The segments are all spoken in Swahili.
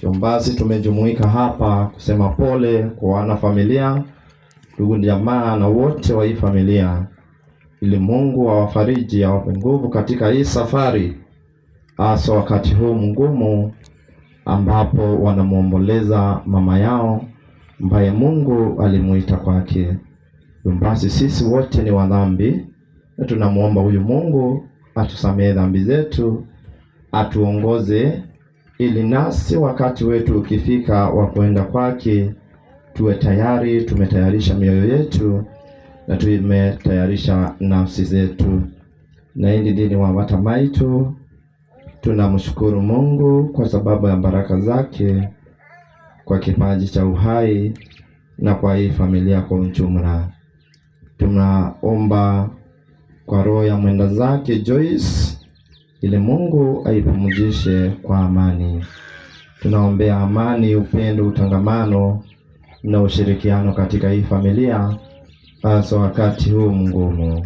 Basi tumejumuika hapa kusema pole kwa wanafamilia, ndugu jamaa na wote wa hii familia, ili Mungu awafariji, awape nguvu katika hii safari, hasa wakati huu mgumu ambapo wanamuomboleza mama yao ambaye Mungu alimuita kwake. Basi sisi wote ni wadhambi, na tunamuomba huyu Mungu atusamehe dhambi zetu, atuongoze ili nasi wakati wetu ukifika wa kwenda kwake tuwe tayari, tumetayarisha mioyo yetu na tumetayarisha nafsi zetu. Na hili dini wa Watamaitu, tunamshukuru Mungu kwa sababu ya baraka zake, kwa kipaji cha uhai na kwa hii familia kwa ujumla. Tunaomba kwa roho ya mwenda zake Joyce, ili Mungu aipumzishe kwa amani. Tunaombea amani, upendo, utangamano na ushirikiano katika hii familia, hasa wakati huu mgumu.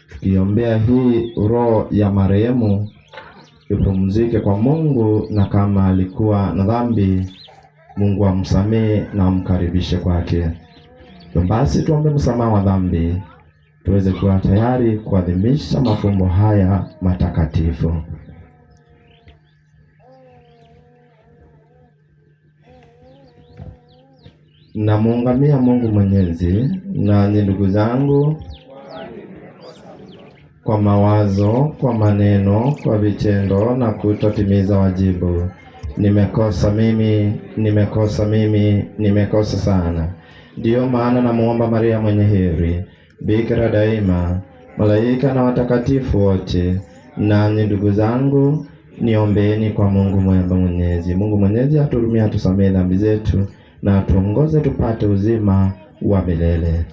Tukiombea hii roho ya marehemu ipumzike kwa Mungu, na kama alikuwa na dhambi, Mungu amsamehe na amkaribishe kwake. Basi tuombe msamaha wa dhambi, tuweze kuwa tayari kuadhimisha mafumbo haya matakatifu. Na muungamia Mungu Mwenyezi, nanyi ndugu zangu, kwa mawazo, kwa maneno, kwa vitendo na kutotimiza wajibu. Nimekosa sana. Ndiyo maana namuomba Maria mwenye heri, Bikira daima, malaika na watakatifu wote, nanyi ndugu zangu, niombeeni kwa Mungu Mwenyezi. Mungu Mwenyezi atuhurumie, atusamehe dhambi zetu na atuongoze tupate uzima wa milele.